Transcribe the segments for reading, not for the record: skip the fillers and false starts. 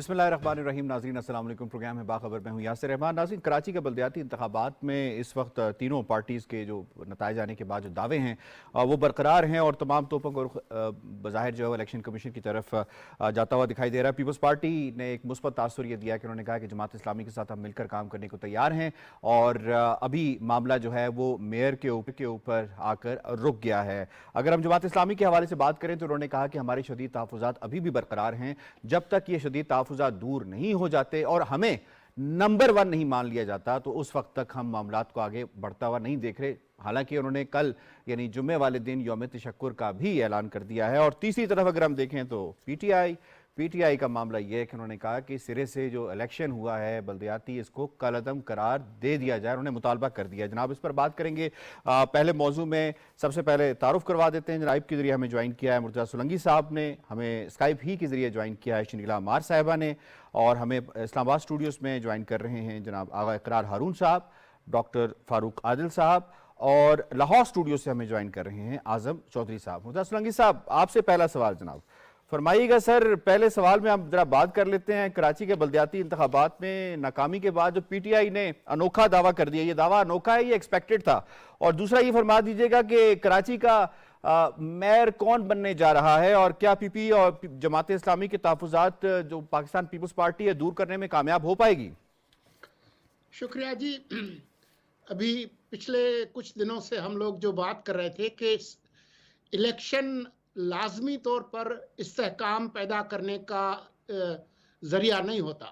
بسم اللہ الرحمن الرحیم. ناظرین السلام علیکم. پروگرام ہے باخبر, میں ہوں یاسر رحمان. ناظرین, کراچی کے بلدیاتی انتخابات میں اس وقت تینوں پارٹیز کے جو نتائج آنے کے بعد جو دعوے ہیں وہ برقرار ہیں اور تمام توپوں کو بظاہر جو ہے الیکشن کمیشن کی طرف جاتا ہوا دکھائی دے رہا ہے. پیپلز پارٹی نے ایک مثبت تاثر یہ دیا کہ انہوں نے کہا کہ جماعت اسلامی کے ساتھ ہم مل کر کام کرنے کو تیار ہیں اور ابھی معاملہ جو ہے وہ میئر کے اوپر آ کر رک گیا ہے. اگر ہم جماعت اسلامی کے حوالے سے بات کریں تو انہوں نے کہا کہ ہمارے شدید تحفظات ابھی بھی برقرار ہیں. جب تک یہ شدید تحفظات دور نہیں ہو جاتے اور ہمیں نمبر 1 نہیں مان لیا جاتا تو اس وقت تک ہم معاملات کو آگے بڑھتا ہوا نہیں دیکھ رہے. حالانکہ انہوں نے کل یعنی جمعے والے دن یوم تشکر کا بھی اعلان کر دیا ہے. اور تیسری طرف اگر ہم دیکھیں تو پی ٹی آئی کا معاملہ یہ ہے کہ انہوں نے کہا کہ سرے سے جو الیکشن ہوا ہے بلدیاتی اس کو کالعدم قرار دے دیا جائے. انہوں نے مطالبہ کر دیا. جناب اس پر بات کریں گے. پہلے موضوع میں سب سے پہلے تعارف کروا دیتے ہیں. جناب کے ذریعے ہمیں جوائن کیا ہے مرتضیٰ سولنگی صاحب نے, ہمیں اسکائپ ہی کے ذریعے جوائن کیا ہے شنیلا مار صاحبہ نے, اور ہمیں اسلام آباد اسٹوڈیوز میں جوائن کر رہے ہیں جناب آغا اقرار ہارون صاحب, ڈاکٹر فاروق عادل صاحب, اور لاہور اسٹوڈیو سے ہمیں جوائن کر رہے ہیں اعظم چودھری صاحب. مرتضیٰ سولنگی صاحب, آپ سے پہلا سوال جناب فرمائیے گا. سر, پہلے سوال میں ہم ذرا بات کر لیتے ہیں. کراچی کے بلدیاتی انتخابات میں ناکامی کے بعد جو پی ٹی آئی نے انوکھا دعویٰ کر دیا, یہ دعویٰ انوکھا ہے, یہ ایکسپیکٹڈ تھا؟ اور دوسرا یہ فرما دیجئے گا کہ کراچی کا میئر کون بننے جا رہا ہے اور کیا پی پی اور جماعت اسلامی کے تحفظات جو پاکستان پیپلز پارٹی ہے دور کرنے میں کامیاب ہو پائے گی؟ شکریہ جی. ابھی پچھلے کچھ دنوں سے ہم لوگ جو بات کر رہے تھے کہ الیکشن لازمی طور پر استحکام پیدا کرنے کا ذریعہ نہیں ہوتا.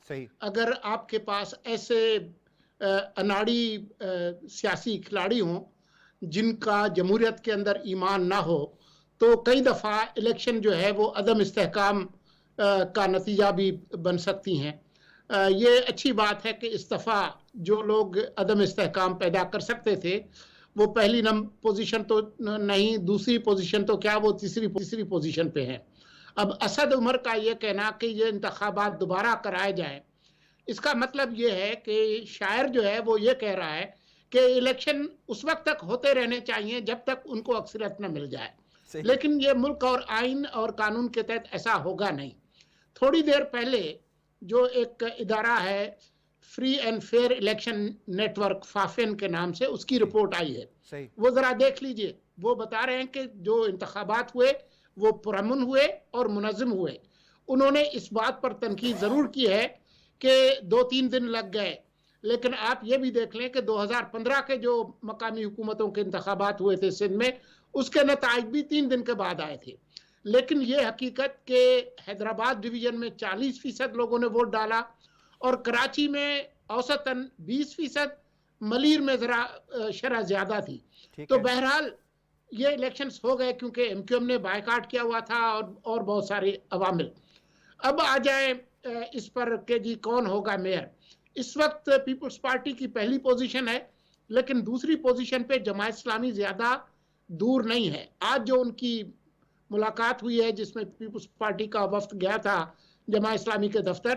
صحیح. اگر آپ کے پاس ایسے اناڑی سیاسی کھلاڑی ہوں جن کا جمہوریت کے اندر ایمان نہ ہو تو کئی دفعہ الیکشن جو ہے وہ عدم استحکام کا نتیجہ بھی بن سکتی ہیں. یہ اچھی بات ہے کہ اس دفعہ جو لوگ عدم استحکام پیدا کر سکتے تھے وہ پہلی پوزیشن تو نہیں, دوسری پوزیشن تو کیا وہ تیسری پوزیشن پہ ہیں. اب اسد عمر کا یہ کہنا کہ یہ انتخابات دوبارہ کرائے جائیں, اس کا مطلب یہ ہے کہ شاعر جو ہے وہ یہ کہہ رہا ہے کہ الیکشن اس وقت تک ہوتے رہنے چاہیے جب تک ان کو اکثریت نہ مل جائے. لیکن یہ ملک اور آئین اور قانون کے تحت ایسا ہوگا نہیں. تھوڑی دیر پہلے جو ایک ادارہ ہے free and fair election network, FAFEN کے نام سے, اس کی رپورٹ آئی ہے, وہ ذرا دیکھ لیجئے. وہ بتا رہے ہیں کہ جو انتخابات ہوئے وہ پرامن ہوئے اور منظم ہوئے. انہوں نے اس بات پر تنقید ضرور کی ہے کہ 2-3 دن لگ گئے, لیکن آپ یہ بھی دیکھ لیں کہ 2015 کے جو مقامی حکومتوں کے انتخابات ہوئے تھے سندھ میں, اس کے نتائج بھی 3 دن کے بعد آئے تھے. لیکن یہ حقیقت کہ حیدرآباد ڈویژن میں 40% لوگوں نے ووٹ ڈالا اور کراچی میں اوسطاً 20%, ملیر میں ذرا شرح زیادہ تھی. تو بہرحال یہ الیکشنز ہو گئے کیونکہ ایم کیو ایم نے بائیکاٹ کیا ہوا تھا اور بہت سارے عوامل. اب آ جائیں اس پر کہ جی کون ہوگا میئر. اس وقت پیپلز پارٹی کی پہلی پوزیشن ہے, لیکن دوسری پوزیشن پہ جماعت اسلامی زیادہ دور نہیں ہے. آج جو ان کی ملاقات ہوئی ہے جس میں پیپلز پارٹی کا وفد گیا تھا جماعت اسلامی کے دفتر,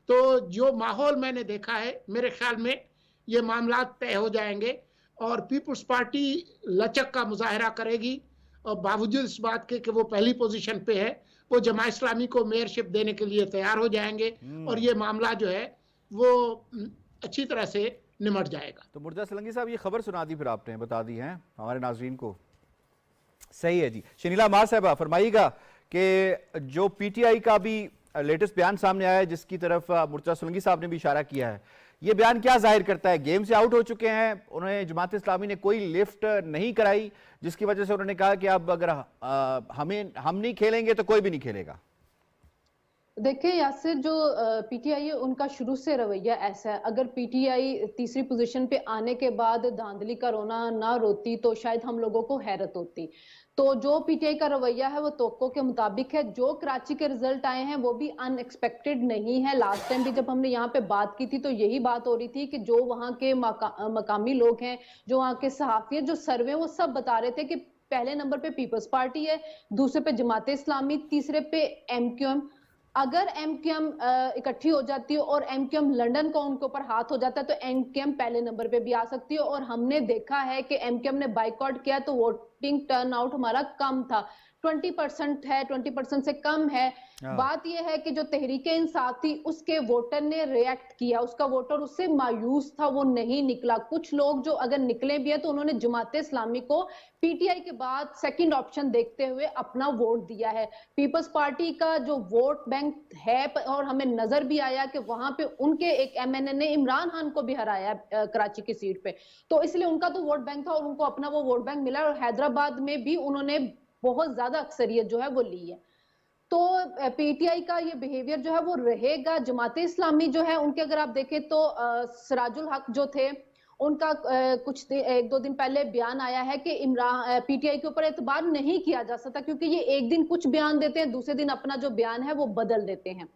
تو جو ماحول میں نے دیکھا ہے میرے خیال میں یہ معاملات طے ہو جائیں گے اور پیپلز پارٹی لچک کا مظاہرہ کرے گی. اور باوجود اس بات کے کہ وہ پہلی پوزیشن پہ ہے, وہ جماعت اسلامی کو میئرشپ دینے کے لیے تیار ہو جائیں گے اور یہ معاملہ جو ہے وہ اچھی طرح سے نمٹ جائے گا. تو مرتضیٰ سولنگی صاحب یہ خبر سنا دی, پھر آپ نے بتا دی ہے ہمارے ناظرین کو. صحیح ہے جی. شنیلا مار صاحبہ فرمائیے گا کہ جو پی ٹی آئی کا بھی لیٹسٹ بیان سامنے آیا ہے جس کی طرف مرتضیٰ سولنگی صاحب نے بھی اشارہ کیا ہے, یہ بیان کیا ظاہر کرتا ہے؟ گیم سے آؤٹ ہو چکے ہیں, انہیں جماعت اسلامی نے کوئی لفٹ نہیں کرائی جس کی وجہ سے انہوں نے کہا کہ اب اگر ہم نہیں کھیلیں گے تو کوئی بھی نہیں کھیلے گا. دیکھیں یاسر, جو پی ٹی آئی ہے ان کا شروع سے رویہ ایسا ہے. اگر پی ٹی آئی تیسری پوزیشن پہ آنے کے بعد دھاندلی کا رونا نہ روتی تو شاید ہم لوگوں کو حیرت ہوتی. تو جو پی ٹی آئی کا رویہ ہے وہ توقع کے مطابق ہے. جو کراچی کے رزلٹ آئے ہیں وہ بھی ان ایکسپیکٹڈ نہیں ہے. لاسٹ ٹائم بھی جب ہم نے یہاں پہ بات کی تھی تو یہی بات ہو رہی تھی کہ جو وہاں کے مقامی لوگ ہیں, جو وہاں کے صحافی ہیں, جو سروے, وہ سب بتا رہے تھے کہ پہلے نمبر پہ پیپلز پارٹی ہے, دوسرے پہ جماعت اسلامی, تیسرے پہ ایم کیو ایم. اگر ایم کیو ایم اکٹھی ہو جاتی ہے اور ایم کیو ایم لنڈن کو ان کے اوپر ہاتھ ہو جاتا ہے تو ایم کیو ایم پہلے نمبر پہ بھی آ سکتی ہے. اور ہم نے دیکھا ہے کہ ایم کیو ایم نے بائیکاٹ کیا تو ووٹنگ ٹرن آؤٹ ہمارا کم تھا. 20% है, 20% से कम है। बात यह है कि जो तहरीक इंसाफ थी उसके वोटर ने रिएक्ट किया, उसका वोटर उससे मायूस था, वो नहीं निकला। कुछ लोग जो अगर निकले भी है तो उन्होंने जमात इस्लामी को पीटीआई के बाद सेकंड ऑप्शन देखते हुए अपना वोट दिया है। पीपल्स पार्टी का जो वोट बैंक है और हमें नजर भी आया कि वहां पे उनके एक एमएनए ने इमरान खान को भी हराया कराची की सीट पे, तो इसलिए उनका तो वोट बैंक था और उनको अपना वो वोट बैंक मिला। और हैदराबाद में भी उन्होंने बहुत ज्यादा अक्सरियत जो है वो ली है। तो पीटीआई का ये बिहेवियर जो है वो रहेगा। जमात इस्लामी जो है उनके अगर आप देखें तो सिराजुल हक जो थे उनका कुछ एक दो दिन पहले बयान आया है कि इमरान पीटीआई के ऊपर एतबार नहीं किया जा सकता, क्योंकि ये एक दिन कुछ बयान देते हैं, दूसरे दिन अपना जो बयान है वो बदल देते हैं।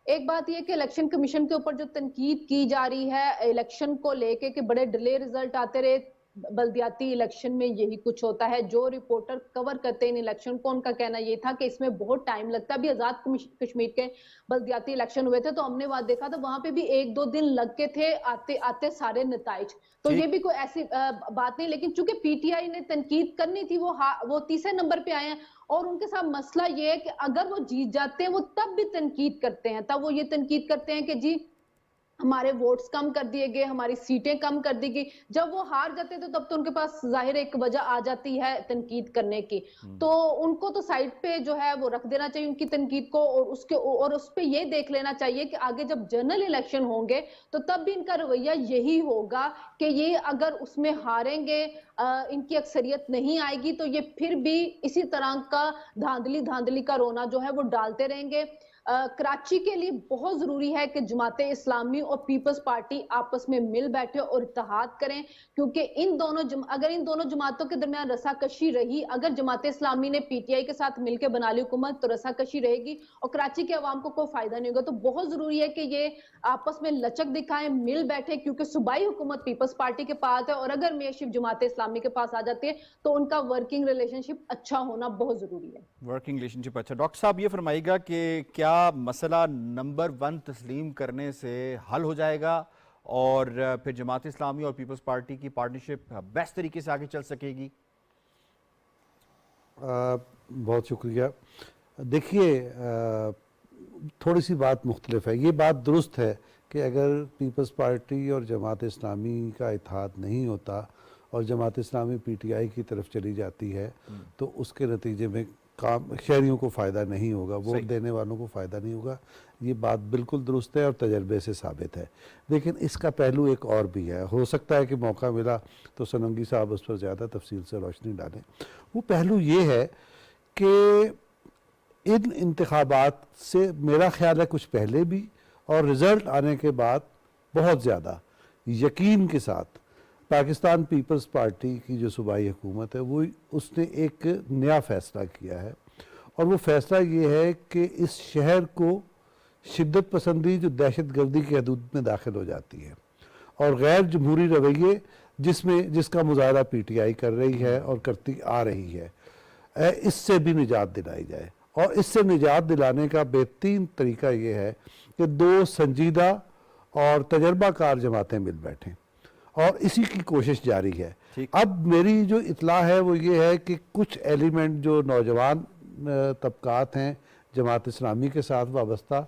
एक बात ये कि इलेक्शन कमीशन के ऊपर जो तनकीद की जा रही है इलेक्शन को लेके कि बड़े डिले रिजल्ट आते रहे, बल्दियाती इलेक्शन में यही कुछ होता है। जो रिपोर्टर कवर करते हैं इन इलेक्शन को उनका कहना ये था कि इसमें बहुत टाइम लगता है। अभी आजाद कश्मीर के बल्दियाती इलेक्शन हुए थे तो हमने वहां देखा था वहां पे भी एक दो दिन लग के थे आते आते सारे नताइज। तो ये भी कोई ऐसी बात नहीं, लेकिन चूंकि पीटीआई ने तनकीद करनी थी वो तीसरे नंबर पे आए हैं। और उनके साथ मसला ये है कि अगर वो जीत जाते हैं वो तब भी तनकीद करते हैं, तब वो ये तनकीद करते हैं कि जी हमारे वोट्स कम कर दिए गए, हमारी सीटें कम कर दी गई। जब वो हार जाते हैं तो तब तो उनके पास जाहिर एक वजह आ जाती है तनकीद करने की, तो उनको तो साइड पे जो है वो रख देना चाहिए उनकी तनकीद को, और उस पे ये देख लेना चाहिए कि आगे जब जनरल इलेक्शन होंगे तो तब भी इनका रवैया यही होगा कि ये अगर उसमें हारेंगे, इनकी अक्सरियत नहीं आएगी तो ये फिर भी इसी तरह का धांधली का रोना जो है वो डालते रहेंगे। कराची के लिए बहुत जरूरी है कि जमात इस्लामी और पीपल्स पार्टी आपस में मिल बैठे और इत्तेहाद करें, क्योंकि अगर इन दोनों जमातों के दरमियान रसाकशी रही, अगर जमात इस्लामी ने पीटीआई के साथ मिलकर बना ली हुकूमत तो रसाकशी रहेगी और कराची के अवाम को कोई फायदा नहीं होगा। तो बहुत जरूरी है कि ये आपस में लचक दिखाएं, मिल बैठे, क्योंकि सूबाई हुकूमत पीपल्स पार्टी के पास है और अगर मेयरशिप जमात इस्लामी के पास आ जाती है तो उनका वर्किंग रिलेशनशिप अच्छा होना बहुत जरूरी है। वर्किंग रिलेशनशिप अच्छा। डॉक्टर साहब ये फरमाइएगा कि क्या मसला नंबर 1 तस्लीम करने से हल हो जाएगा और फिर जमात इस्लामी और पीपल्स पार्टी की पार्टनरशिप बेस्ट तरीके से आगे चल सकेगी? बहुत शुक्रिया। देखिए, थोड़ी सी बात मुख्तलिफ है। ये बात दुरुस्त है कि अगर पीपल्स पार्टी और जमात इस्लामी का इत्तेहाद नहीं होता और जमात इस्लामी पीटीआई की तरफ चली जाती है तो उसके नतीजे में शहरियों को फ़ायदा नहीं होगा, वोट देने वालों को फ़ायदा नहीं होगा। ये बात बिल्कुल दुरुस्त है और तजर्बे से साबित है। लेकिन इसका पहलू एक और भी है, हो सकता है कि मौका मिला तो सोनंगी साहब उस पर ज़्यादा तफसील से रोशनी डालें। वो पहलू ये है कि इन इंतखाबात से मेरा ख्याल है कुछ पहले भी और रिज़ल्ट आने के बाद बहुत ज़्यादा यकीन के साथ पाकिस्तान पीपल्स पार्टी की जो सूबाई हुकूमत है वो उसने एक नया फ़ैसला किया है, और वो फ़ैसला ये है कि इस शहर को शिद्दत पसंदी जो दहशत गर्दी की हदूद में दाखिल हो जाती है और गैर जमहूरी रवैये जिसका मुजाहरा पीटीआई कर रही है और करती आ रही है, इससे भी निजात दिलाई जाए। और इससे निजात दिलाने का बेहतरीन तरीका ये है कि दो संजीदा और तजर्बाकार जमातें मिल बैठें और इसी की कोशिश जारी है। अब मेरी जो इतला है वो ये है कि कुछ एलिमेंट जो नौजवान तबकात हैं जमात इस्लामी के साथ वाबस्ता,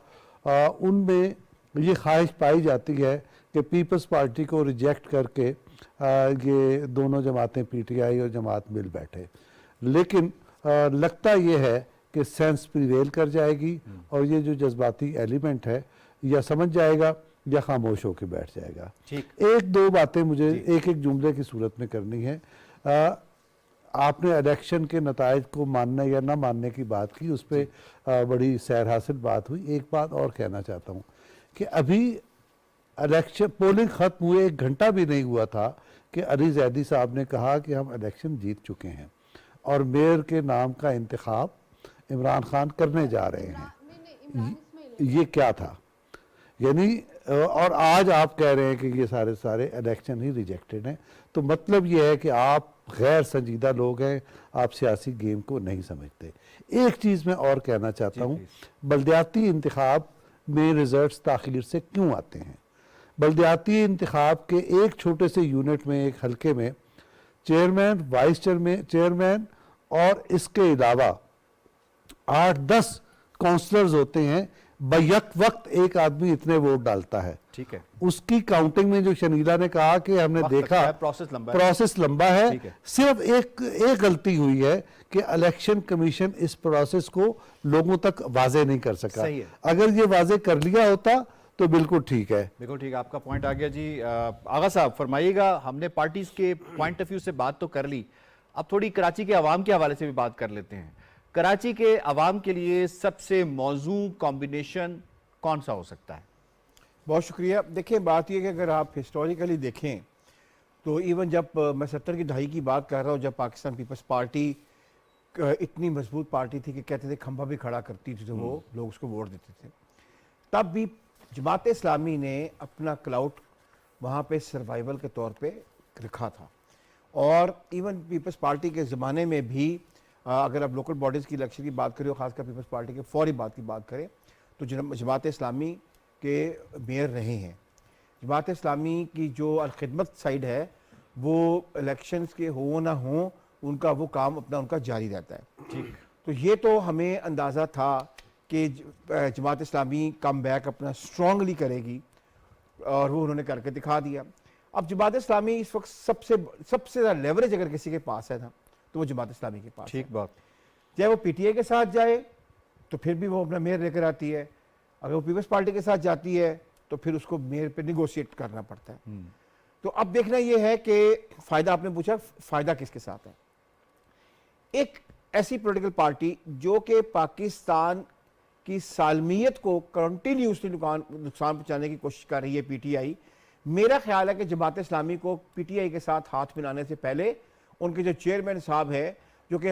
उनमें ये ख्वाहिश पाई जाती है कि पीपल्स पार्टी को रिजेक्ट करके ये दोनों जमातें पीटीआई और जमात मिल बैठे। लेकिन लगता ये है कि सेंस प्रिवेल कर जाएगी और ये जो जज्बाती एलिमेंट है या समझ जाएगा या खामोश होकर बैठ जाएगा। एक दो बातें मुझे एक एक जुमले की सूरत में करनी है। आपने इलेक्शन के नताइज को मानने या ना मानने की बात की, उस पर बड़ी सैर हासिल बात हुई। एक बात और कहना चाहता हूँ कि अभी इलेक्शन पोलिंग ख़त्म हुए 1 घंटा भी नहीं हुआ था कि अली जैदी साहब ने कहा कि हम इलेक्शन जीत चुके हैं और मेयर के नाम का इंतखाब इमरान खान करने जा रहे हैं। ये क्या था? यानी और आज आप कह रहे हैं कि ये सारे इलेक्शन ही रिजेक्टेड हैं। तो मतलब ये है कि आप गैर संजीदा लोग हैं, आप सियासी गेम को नहीं समझते। एक चीज़ मैं और कहना चाहता हूँ, बल्दियाती इंतखाब में रिजल्ट्स ताख़ीर से क्यों आते हैं? बल्दियाती इंतखाब के एक छोटे से यूनिट में, एक हलके में चेयरमैन, वाइस चेयरमैन और इसके अलावा 8-10 काउंसलर्स होते हैं, बैक वक्त एक आदमी इतने वोट डालता है। ठीक है, उसकी काउंटिंग में जो शनीला ने कहा कि हमने वक्त देखा लगता है, प्रोसेस लंबा है। ठीक है। सिर्फ एक गलती हुई है कि इलेक्शन कमीशन इस प्रोसेस को लोगों तक वाजे नहीं कर सका। सही है। अगर ये वाजे कर लिया होता तो बिल्कुल ठीक है। बिल्कुल ठीक है, आपका पॉइंट आ गया जी। आगा साहब फरमाइएगा, हमने पार्टीज के पॉइंट ऑफ व्यू से बात तो कर ली, अब थोड़ी कराची के अवाम के हवाले से भी बात कर लेते हैं। कराची के अवाम के लिए सबसे मौजू कॉम्बिनेशन कौन सा हो सकता है? बहुत शुक्रिया। देखिए, बात यह कि अगर आप हिस्टोरिकली देखें तो इवन जब मैं 70 की दहाई की बात कर रहा हूँ, जब पाकिस्तान पीपल्स पार्टी इतनी मजबूत पार्टी थी कि कहते थे खंभा भी खड़ा करती थी तो वो लोग उसको वोट देते थे, तब भी जमात इस्लामी ने अपना क्लाउट वहाँ पे सर्वाइवल के तौर पे रखा था। और इवन पीपल्स पार्टी के ज़माने में भी अगर आप लोकल बॉडीज़ की इलेक्शन की बात करें, खासकर पीपल्स पार्टी के फौरी बात की बात करें, तो जमात इस्लामी के मेयर रहे हैं। जमात इस्लामी की जो अलखिदमत साइड है वो इलेक्शंस के हो ना हो उनका वो काम अपना उनका जारी रहता है। ठीक, तो ये तो हमें अंदाज़ा था कि जमात इस्लामी कम बैक अपना स्ट्रांगली करेगी और वो उन्होंने करके दिखा दिया। अब जमात इस्लामी इस वक्त सबसे ज़्यादा लेवरेज अगर किसी के पास है ना तो वो जमात इस्लामी के पास। ठीक बात। चाहे वो पीटीआई के साथ जाए तो फिर भी वो अपना मेयर लेकर आती है, अगर वो पीपल्स पार्टी के साथ जाती है तो फिर उसको मेयर पे निगोशिएट करना पड़ता है। तो अब देखना ये है कि फ़ायदा, आपने पूछा फ़ायदा किसके साथ है। एक ऐसी पॉलिटिकल पार्टी जो कि पाकिस्तान की सालमियत को कंटिन्यूसली नुकसान पहुंचाने की कोशिश कर रही है, पीटीआई, मेरा ख्याल है कि जमात इस्लामी को पीटीआई के साथ हाथ मिलाने से पहले उनके जो चेयरमैन साहब है, जो कि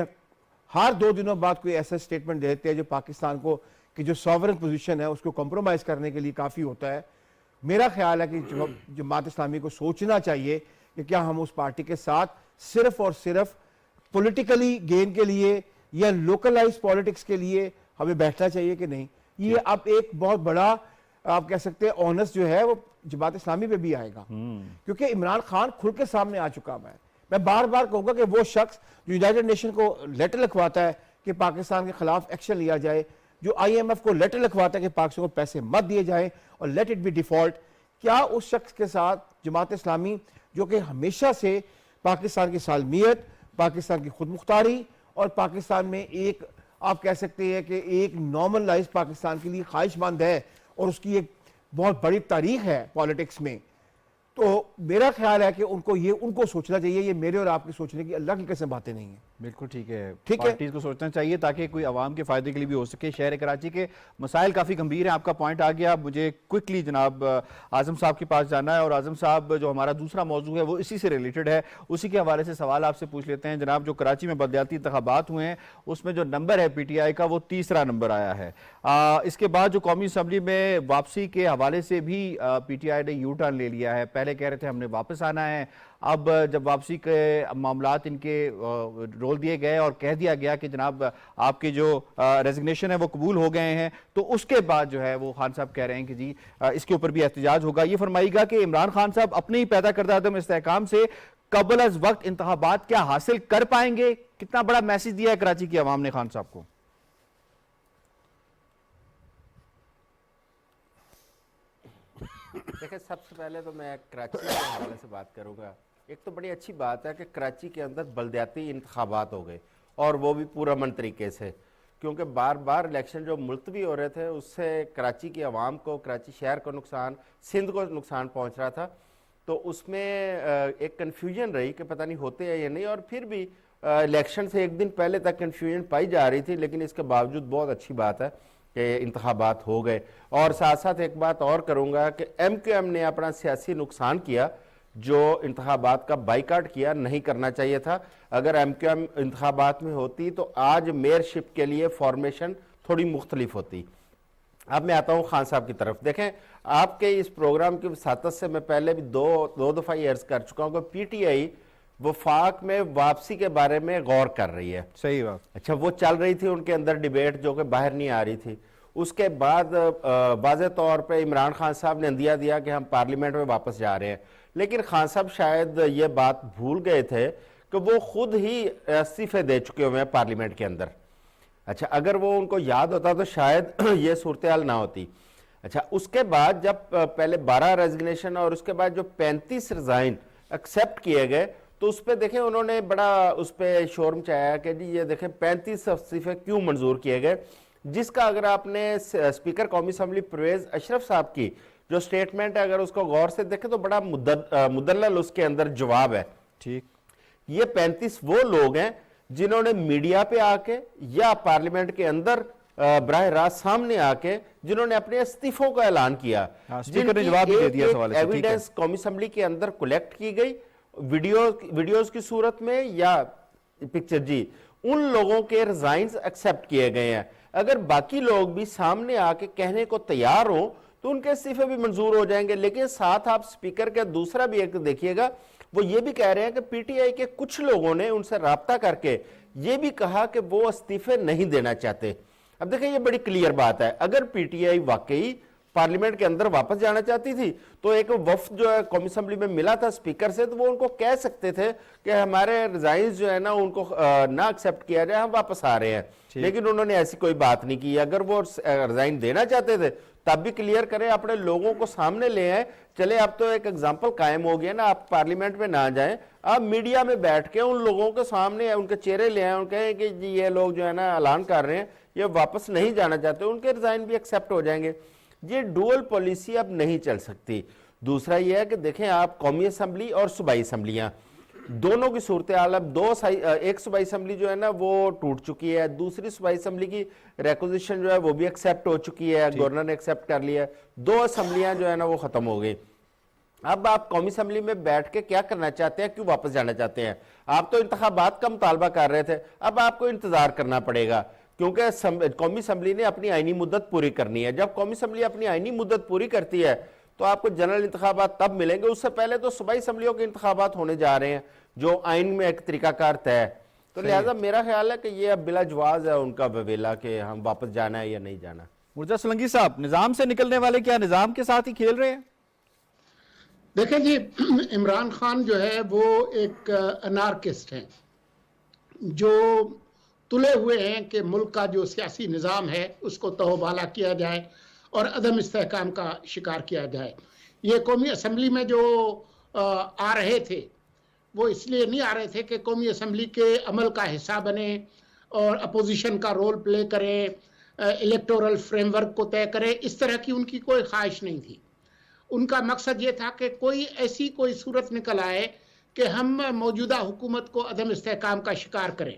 हर 2 दिनों बाद कोई ऐसा स्टेटमेंट देते हैं जो पाकिस्तान को कि जो सॉवरन पोजीशन है उसको कॉम्प्रोमाइज़ करने के लिए काफ़ी होता है, मेरा ख्याल है कि जमात इस्लामी को सोचना चाहिए कि क्या हम उस पार्टी के साथ सिर्फ और सिर्फ पॉलिटिकली गेन के लिए या लोकलाइज पॉलिटिक्स के लिए हमें बैठना चाहिए कि नहीं। ये अब एक बहुत बड़ा आप कह सकते हैं ऑनर्स जो है वो जमात इस्लामी पे भी आएगा, क्योंकि इमरान खान खुल के सामने आ चुका है। मैं बार बार कहूंगा कि वो शख्स जो यूनाइटेड नेशन को लेटर लिखवाता है कि पाकिस्तान के खिलाफ एक्शन लिया जाए, जो IMF को लेटर लिखवाता है कि पाकिस्तान को पैसे मत दिए जाए और लेट इट बी डिफॉल्ट, क्या उस शख्स के साथ जमात इस्लामी जो कि हमेशा से पाकिस्तान की सालमियत, पाकिस्तान की खुद मुख्तारी और पाकिस्तान में एक आप कह सकते हैं कि एक नॉर्मलाइज पाकिस्तान के लिए ख्वाहिशमंद है और उसकी एक बहुत बड़ी तारीख है पॉलिटिक्स में, तो मेरा ख्याल है कि उनको सोचना चाहिए। ये मेरे और आपके सोचने की अल्लाह की कसम बातें नहीं है। बिल्कुल ठीक है, ठीक है, पार्टीज को सोचना चाहिए ताकि कोई आवाम के फायदे के लिए भी हो सके। शहर कराची के मसाइल काफ़ी गंभीर हैं, आपका पॉइंट आ गया। मुझे क्विकली जनाब आज़म साहब के पास जाना है और आज़म साहब जो हमारा दूसरा मौजू है वो इसी से रिलेटेड है, उसी के हवाले से सवाल आपसे पूछ लेते हैं। जनाब, जो कराची में बलदियाती इंतखाबात हुए हैं उसमें जो नंबर है PTI का वो 3रा नंबर आया है। इसके बाद जो कौमी असम्बली में वापसी के हवाले से भी PTI ने यू टर्न ले लिया है। पहले कह रहे थे हमने वापस आना है, अब जब वापसी के मामलात इनके रोल दिए गए और कह दिया गया कि जनाब आपकी जो रेजिग्नेशन है वो कबूल हो गए हैं, तो उसके बाद जो है वो खान साहब कह रहे हैं कि जी इसके ऊपर भी एहतजाज होगा। ये फरमाइएगा कि इमरान खान साहब अपने ही पैदा करदा अदम इस्तेहकाम से कबल अज वक्त इंतखाबात क्या हासिल कर पाएंगे? कितना बड़ा मैसेज दिया है कराची की आवाम ने खान साहब को? देखिए, सबसे पहले तो मैं कराची के हवाले से बात करूंगा। एक तो बड़ी अच्छी बात है कि कराची के अंदर बलदियाती इंतखाबात हो गए और वो भी पुरअमन तरीके से, क्योंकि बार बार इलेक्शन जो मुलतवी हो रहे थे उससे कराची की आवाम को, कराची शहर को नुकसान, सिंध को नुकसान पहुंच रहा था। तो उसमें एक कन्फ्यूजन रही कि पता नहीं होते हैं या नहीं, और फिर भी इलेक्शन से एक दिन पहले तक कन्फ्यूजन पाई जा रही थी, लेकिन इसके बावजूद बहुत अच्छी बात है कि इंतखाबात हो गए। और साथ साथ एक बात और करूंगा कि MQM ने अपना सियासी नुकसान किया, जो इंतखाबात का बाइकाट किया, नहीं करना चाहिए था। अगर MQM इंतखाबात में होती तो आज मेयरशिप के लिए फॉर्मेशन थोड़ी मुख्तलिफ होती। अब मैं आता हूँ खान साहब की तरफ। देखें, आपके इस प्रोग्राम की वसातत से मैं पहले भी दो दफ़ा ये अर्ज कर चुका हूँ कि PTI वफाक में वापसी के बारे में गौर कर रही है। सही बात। अच्छा, वो चल रही थी उनके अंदर डिबेट जो कि बाहर नहीं आ रही थी। उसके बाद वाज़े तौर पे इमरान खान साहब ने अंदिया दिया कि हम पार्लियामेंट में वापस जा रहे हैं, लेकिन खान साहब शायद ये बात भूल गए थे कि वो खुद ही इस्तीफे दे चुके हुए हैं पार्लियामेंट के अंदर। اچھا اگر وہ ان کو یاد ہوتا تو شاید یہ صورتحال نہ ہوتی. اچھا اس کے بعد جب پہلے 12 ریزگنیشن اور اس کے بعد جو 35 ریزائن ایکسیپٹ کیے گئے تو اس پہ دیکھیں انہوں نے بڑا اس پہ شور مچایا کہ جی یہ دیکھیں 35 استعفے کیوں منظور کیے گئے, جس کا اگر آپ نے اسپیکر قومی اسمبلی پرویز اشرف صاحب کی جو سٹیٹمنٹ ہے اگر اس کو غور سے دیکھیں تو بڑا مدلل اس کے اندر جواب ہے. ٹھیک, یہ 35 وہ لوگ ہیں جنہوں نے میڈیا پہ آ کے یا پارلیمنٹ کے اندر براہ راست سامنے آ کے جنہوں نے اپنے استعفوں کا اعلان کیا, اسپیکر نے جواب بھی دے دیا سوال سے. ایویڈنس قومی اسمبلی کے اندر کلیکٹ کی گئی ویڈیوز کی صورت میں یا پکچر, جی ان لوگوں کے ریزائنز ایکسیپٹ کیے گئے ہیں. اگر باقی لوگ بھی سامنے آ کے کہنے کو تیار ہوں تو ان کے استعفے بھی منظور ہو جائیں گے. لیکن ساتھ آپ اسپیکر کا دوسرا بھی ایک دیکھیے گا, وہ یہ بھی کہہ رہے ہیں کہ پی ٹی آئی کے کچھ لوگوں نے ان سے رابطہ کر کے یہ بھی کہا کہ وہ استعفے نہیں دینا چاہتے. اب دیکھیں یہ بڑی کلیئر بات ہے, اگر پی ٹی آئی واقعی پارلیمنٹ کے اندر واپس جانا چاہتی تھی تو ایک وفد جو ہے قومی اسمبلی میں ملا تھا اسپیکر سے, تو وہ ان کو کہہ سکتے تھے کہ ہمارے ریزائنز جو ہے نا ان کو نہ ایکسیپٹ کیا جائے, ہم واپس آ رہے ہیں. لیکن انہوں نے ایسی کوئی بات نہیں کی. اگر وہ ریزائن دینا چاہتے تھے تب بھی کلیئر کریں, اپنے لوگوں کو سامنے لے آئیں. چلے اب تو ایک ایگزامپل قائم ہو گیا نا, آپ پارلیمنٹ میں نہ جائیں, آپ میڈیا میں بیٹھ کے ان لوگوں کے سامنے ان کے چہرے لے آئیں, ان کہیں کہ جی یہ لوگ جو ہے نا اعلان کر رہے ہیں یہ واپس نہیں جانا چاہتے, ان کے ریزائن بھی ایکسیپٹ ہو جائیں گے. یہ ڈوئل پالیسی اب نہیں چل سکتی. دوسرا یہ ہے کہ دیکھیں آپ قومی اسمبلی اور صوبائی اسمبلیاں دونوں کی صورتحال, اب ایک صوبائی اسمبلی جو ہے نا وہ ٹوٹ چکی ہے, دوسری صوبائی اسمبلی کی ریکوزیشن جو ہے وہ بھی ایکسیپٹ ہو چکی ہے, گورنر نے ایکسیپٹ کر لیا ہے, 2 اسمبلیاں جو ہے نا وہ ختم ہو گئی. اب آپ قومی اسمبلی میں بیٹھ کے کیا کرنا چاہتے ہیں, کیوں واپس جانا چاہتے ہیں؟ آپ تو انتخابات کا مطالبہ کر رہے تھے, اب آپ کو انتظار کرنا پڑے گا کیونکہ قومی اسمبلی نے اپنی آئینی مدت پوری کرنی ہے. جب قومی اسمبلی اپنی آئینی مدت پوری کرتی ہے تو آپ کو جنرل انتخابات تب ملیں گے, اس سے پہلے تو صوبائی اسمبلیوں کے انتخابات ہونے جا رہے ہیں جو آئین میں ایک طریقہ کار طے ہے. تو لہٰذا میرا خیال ہے کہ یہ اب بلا جواز ہے ان کا وویلا کہ ہم واپس جانا ہے یا نہیں جانا. مرزا سولنگی صاحب, نظام سے نکلنے والے کیا نظام کے ساتھ ہی کھیل رہے ہیں؟ دیکھیں جی, عمران خان جو ہے وہ ایک انارکسٹ ہیں جو تلے ہوئے ہیں کہ ملک کا جو سیاسی نظام ہے اس کو تہوبالا کیا جائے اور عدم استحکام کا شکار کیا جائے. یہ قومی اسمبلی میں جو آ رہے تھے وہ اس لیے نہیں آ رہے تھے کہ قومی اسمبلی کے عمل کا حصہ بنے اور اپوزیشن کا رول پلے کریں, الیکٹورل فریم ورک کو طے کریں, اس طرح کی ان کی کوئی خواہش نہیں تھی. ان کا مقصد یہ تھا کہ کوئی صورت نکل آئے کہ ہم موجودہ حکومت کو عدم استحکام کا شکار کریں.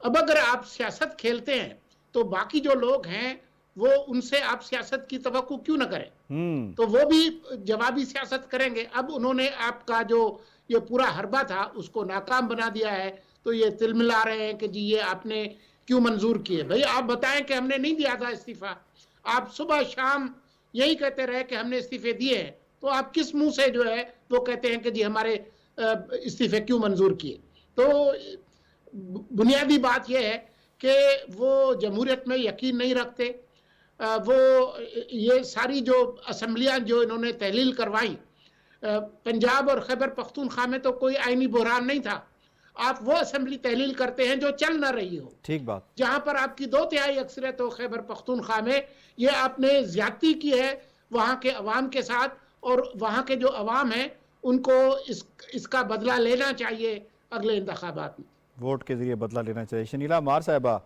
اب اگر آپ سیاست کھیلتے ہیں تو باقی جو لوگ ہیں وہ ان سے آپ سیاست کی توقع کیوں نہ کریں, تو وہ بھی جوابی سیاست کریں گے. اب انہوں نے آپ کا جو یہ پورا حربہ تھا اس کو ناکام بنا دیا ہے, تو یہ تلملا رہے ہیں کہ جی یہ آپ نے کیوں منظور کیے. بھئی آپ بتائیں کہ ہم نے نہیں دیا تھا استعفیٰ, آپ صبح شام یہی کہتے رہے کہ ہم نے استعفے دیے ہیں, تو آپ کس منہ سے جو ہے وہ کہتے ہیں کہ جی ہمارے استعفے کیوں منظور کیے. تو بنیادی بات یہ ہے کہ وہ جمہوریت میں یقین نہیں رکھتے. وہ یہ ساری جو اسمبلیاں جو انہوں نے تحلیل کروائیں, پنجاب اور خیبر پختونخوا میں تو کوئی آئینی بحران نہیں تھا, آپ وہ اسمبلی تحلیل کرتے ہیں جو چل نہ رہی ہو. ٹھیک بات. جہاں پر آپ کی 2/3 اکثریت ہو خیبر پختونخوا میں, یہ آپ نے زیادتی کی ہے وہاں کے عوام کے ساتھ, اور وہاں کے جو عوام ہیں ان کو اس کا بدلہ لینا چاہیے اگلے انتخابات میں, ووٹ کے ذریعے بدلہ لینا چاہیے. شنیلا مار صاحبہ,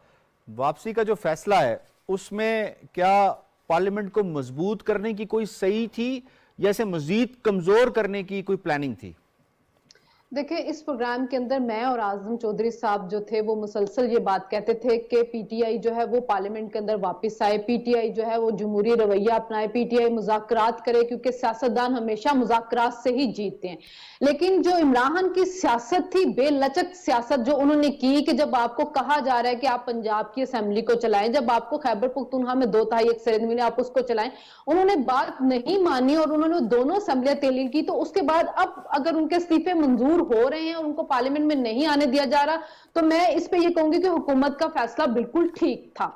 واپسی کا جو فیصلہ ہے اس میں کیا پارلیمنٹ کو مضبوط کرنے کی کوئی صحیح تھی یا اسے مزید کمزور کرنے کی کوئی پلاننگ تھی؟ دیکھیں اس پروگرام کے اندر میں اور اعظم چودھری صاحب جو تھے وہ مسلسل یہ بات کہتے تھے کہ پی ٹی آئی جو ہے وہ پارلیمنٹ کے اندر واپس آئے, پی ٹی آئی جو ہے وہ جمہوری رویہ اپنائے, پی ٹی آئی مذاکرات کرے, کیونکہ سیاستدان ہمیشہ مذاکرات سے ہی جیتتے ہیں. لیکن جو عمران کی سیاست تھی, بے لچک سیاست جو انہوں نے کی, کہ جب آپ کو کہا جا رہا ہے کہ آپ پنجاب کی اسمبلی کو چلائیں, جب آپ کو خیبر پختونخوا میں 2/3 اکثریت ملی آپ اس کو چلائیں, انہوں نے بات نہیں مانی اور انہوں نے دونوں اسمبلیاں تحلیل کی. تو اس کے بعد اب اگر ان کے استعفے منظور ہو رہے ہیں اور ان کو پارلیمنٹ میں نہیں آنے دیا جا رہا, تو میں اس پہ یہ کہوں گی کہ حکومت کا فیصلہ بالکل ٹھیک تھا.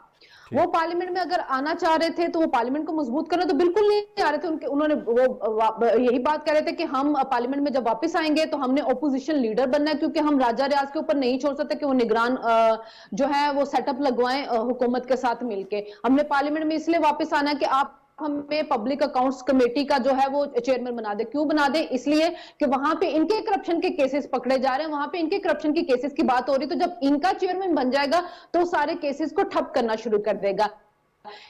वो पार्लियामेंट में अगर आना चाह रहे थे तो वो पार्लियामेंट को मजबूत करना तो बिल्कुल नहीं आ रहे थे। उन्होंने वो यही बात कह रहे थे कि हम पार्लियामेंट में जब वापस आएंगे तो हमने ओपोजिशन लीडर बनना है, क्योंकि हम राजा रियाज के ऊपर नहीं छोड़ सकते कि वो निगरान जो है वो सेटअप लगवाएं हुकूमत के साथ मिलके। हमने पार्लियामेंट में इसलिए वापस आना है कि आप हमें पब्लिक अकाउंट्स कमेटी का जो है वो चेयरमैन बना दे। क्यों बना दे? इसलिए कि वहां पे इनके करप्शन के केसेस पकड़े जा रहे हैं, वहां पे इनके करप्शन की केसेस की बात हो रही, तो जब इनका चेयरमैन बन जाएगा तो सारे केसेस को ठप करना शुरू कर देगा।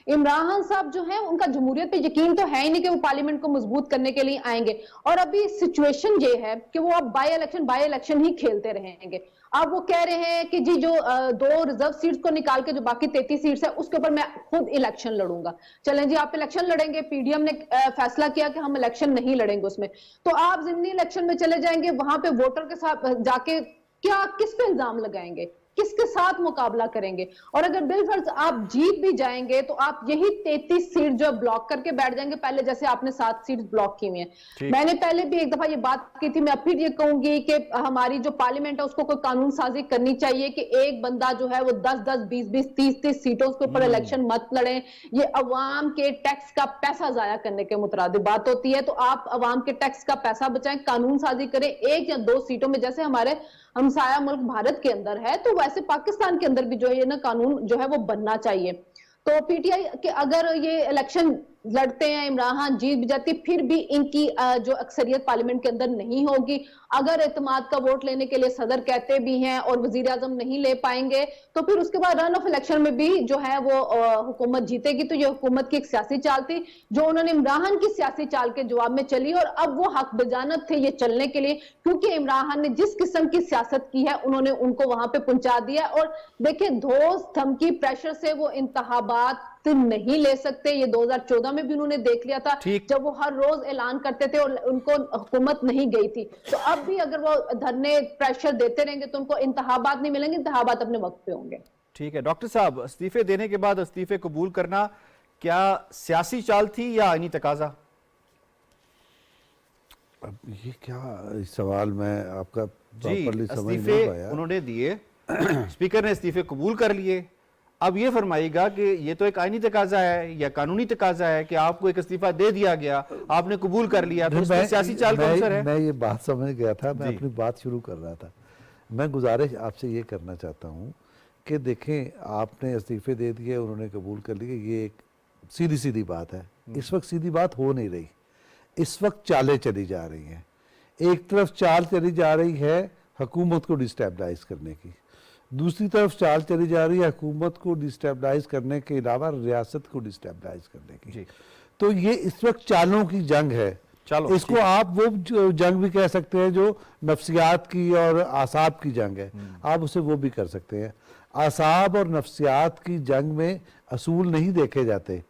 इमरान खान साहब जो है उनका जमहूरियत पे यकीन तो है ही नहीं कि वो पार्लियामेंट को मजबूत करने के लिए आएंगे। और अभी सिचुएशन ये है कि वो अब बाय इलेक्शन ही खेलते रहेंगे। अब वो कह रहे हैं कि जी जो 2 रिजर्व सीट्स को निकाल के जो बाकी 33 सीट्स है उसके ऊपर मैं खुद इलेक्शन लड़ूंगा। चलें जी, आप इलेक्शन लड़ेंगे। पीडीएम ने फैसला किया कि हम इलेक्शन नहीं लड़ेंगे उसमें, तो आप जिमनी इलेक्शन में चले जाएंगे, वहां पे वोटर के साथ जाके क्या किस पे इल्जाम लगाएंगे, किसके साथ मुकाबला करेंगे? और अगर बिलफर्ज आप जीत भी जाएंगे तो आप यही 33 सीट जो ब्लॉक करके बैठ जाएंगे, पहले जैसे आपने 7 सीट ब्लॉक की हुई हैं। मैंने पहले भी एक दफा ये बात की थी, मैं अब फिर ये कहूंगी कि हमारी जो पार्लियामेंट है उसको कोई कानून साजी करनी चाहिए कि एक बंदा जो है वो 10-10, 20-20, 30-30 सीटों के ऊपर इलेक्शन मत लड़े। ये अवाम के टैक्स का पैसा जाया करने के मुतरादिफ बात होती है। तो आप अवाम के टैक्स का पैसा बचाएं, कानून साजी करें। 1 या 2 सीटों में जैसे हमारे हमसाया मुल्क भारत के अंदर है, तो वैसे पाकिस्तान के अंदर भी जो है ना कानून जो है वो बनना चाहिए। तो पीटीआई के अगर ये इलेक्शन लड़ते हैं, इमरान खान जीत भी जाती, फिर भी इनकी जो अक्सरियत पार्लियामेंट के अंदर नहीं होगी। अगर एतमाद का वोट लेने के लिए सदर कहते भी हैं और वजीर आजम नहीं ले पाएंगे, तो फिर उसके बाद रन ऑफ इलेक्शन में भी जो है वो हुकूमत जीतेगी। तो ये हुकूमत की एक सियासी चाल थी जो उन्होंने इमरान खान की सियासी चाल के जवाब में चली, और अब वो हक बजानत थे ये चलने के लिए, क्योंकि इमरान खान ने जिस किस्म की सियासत की है उन्होंने उनको वहां पे पहुंचा दिया। और देखिए, धोस धमकी प्रेशर से वो इंतखाबात नहीं ले सकते। ये 2014 में भी उन्होंने देख लिया था जब वो हर रोज ऐलान करते थे और उनको हुकूमत नहीं गई थी। तो अब भी अगर वो धरने प्रेशर देते रहेंगे तो उनको इंतखाबात नहीं मिलेंगे, इंतखाबात अपने वक्त पे होंगे। ठीक है डॉक्टर साहब, इस्तीफे देने के बाद इस्तीफे कबूल करना क्या सियासी चाल थी या आईनी तकाजा? अब ये क्या सवाल मैं आपका जी, प्रॉपर्ली समझ नहीं इस्तीफे पाया। उन्होंने दिए, स्पीकर ने इस्तीफे कबूल कर लिए। अब ये फरमाइएगा कि ये तो एक आईनी तकाजा है या कानूनी तकाजा है कि आपको एक इस्तीफा दे दिया गया, आपने कबूल कर लिया, तो इसमें सियासी चाल कौन सा है? मैं ये बात समझ गया था, मैं अपनी बात शुरू कर रहा था। मैं गुजारिश आपसे ये करना चाहता हूँ कि देखें, आपने इस्तीफे दे दिए, उन्होंने कबूल कर लिए, ये एक सीधी सीधी बात है। इस वक्त सीधी बात हो नहीं रही, इस वक्त चालें चली जा रही हैं। एक तरफ चाल चली जा रही है हुकूमत को डिस्टेबलाइज करने की, दूसरी तरफ चाल चली जा रही है हुकूमत को डिस्टेबलाइज करने के अलावा रियासत को डिस्टेबलाइज करने की। तो ये इस वक्त चालों की जंग है। चलो, इसको आप वो जंग भी कह सकते हैं जो नफ्सियात की और आसाब की जंग है, आप उसे वो भी कर सकते हैं। आसाब और नफ्सियात की जंग में असूल नहीं देखे जाते,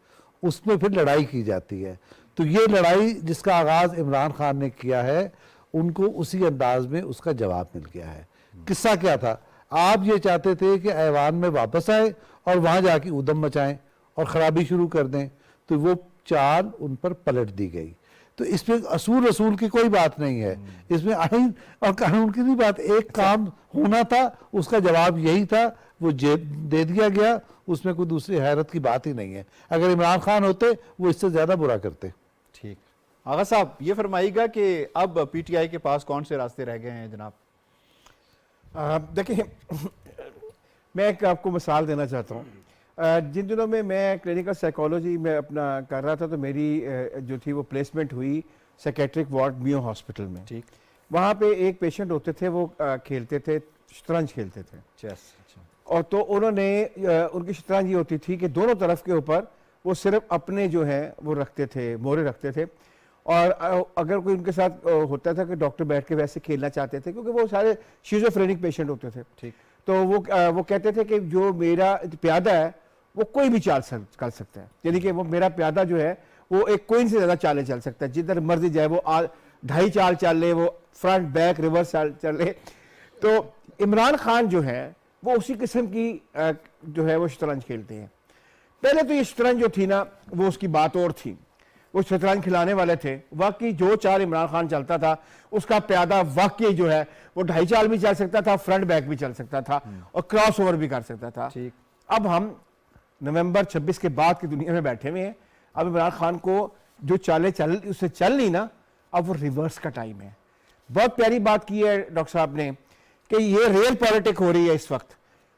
उसमें फिर लड़ाई की जाती है। तो ये लड़ाई जिसका आगाज इमरान खान ने किया है, उनको उसी अंदाज में उसका जवाब मिल गया है। किस्सा क्या था? आप ये चाहते थे कि ऐवान में वापस आए और वहां जाके उदम मचाएं और खराबी शुरू कर दें, तो वो चाल उन पर पलट दी गई। तो इसमें असूल रसूल की कोई बात नहीं है, इसमें आइन और कानून की नहीं बात। एक काम होना था, उसका जवाब यही था, वो दे दिया गया, उसमें कोई दूसरी हैरत की बात ही नहीं है। अगर इमरान खान होते वो इससे ज्यादा बुरा करते। ठीक, आगा साहब ये फरमाइएगा कि अब पीटीआई के पास कौन से रास्ते रह गए हैं जनाब? देखिए, मैं एक आपको मिसाल देना चाहता हूँ। जिन दिनों में मैं क्लिनिकल साइकोलॉजी में अपना कर रहा था, तो मेरी जो थी वो प्लेसमेंट हुई साइकेट्रिक वार्ड मियो हॉस्पिटल में। ठीक, वहाँ पे एक पेशेंट होते थे, वो खेलते थे, शतरंज खेलते थे। चेस। और तो उन्होंने उनकी शतरंज ये होती थी कि दोनों तरफ के ऊपर वो सिर्फ अपने जो है वो रखते थे, मोहरे रखते थे। और अगर कोई उनके साथ होता था कि डॉक्टर बैठ के वैसे खेलना चाहते थे, क्योंकि वो सारे शिज़ोफ्रेनिक पेशेंट होते थे। ठीक, तो वो कहते थे कि जो मेरा प्यादा है वो कोई भी चाल कर सकता है, यानी कि वो मेरा प्यादा जो है वो एक कोइन से ज़्यादा चालें चल सकता है, जिधर मर्जी जाए वो 2.5 चाल चल ले, वो फ्रंट बैक रिवर्स चल ले। तो इमरान खान जो है वो उसी किस्म की जो है वो शतरंज खेलते हैं। पहले तो ये शतरंज जो थी ना, वो उसकी बात और थी। वो शतरंज खिलाने वाले थे, वाकई जो चाल इमरान खान चलता था उसका प्यादा वाकई जो है वो 2.5 चाल भी चल सकता था, फ्रंट बैक भी चल सकता था और क्रॉस ओवर भी कर सकता था। ठीक। अब हम नवंबर 26 के बाद की दुनिया में बैठे हुए हैं। अब इमरान खान को जो चालें उससे चल नहीं ना, अब वो रिवर्स का टाइम है। बहुत प्यारी बात की है डॉक्टर साहब ने कि ये रियल पॉलिटिक हो रही है इस वक्त।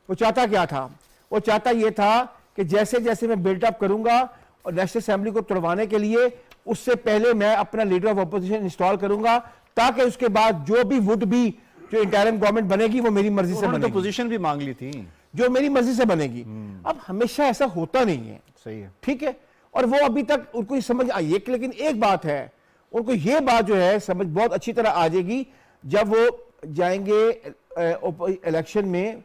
वो चाहता क्या था? वो चाहता ये था कि जैसे जैसे मैं बिल्डअप करूंगा और नेशनल असेंबली को तोड़वाने के लिए, उससे पहले मैं अपना लीडर ऑफ अपोजिशन इंस्टॉल करूंगा, ताकि उसके बाद जो भी वुड भी जो इंटरिम गवर्नमेंट बनेगी वो मेरी मर्जी से उन्होंने तो बनेगी, पोजीशन भी मांग ली थी। जो मेरी मर्जी से बनेगी। अब हमेशा ऐसा होता नहीं है, सही है। ठीक है। और वो अभी तक उनको ये समझ आई है, लेकिन एक बात है, उनको ये बात जो है समझ बहुत अच्छी तरह आ जाएगी जब वो जाएंगे इलेक्शन में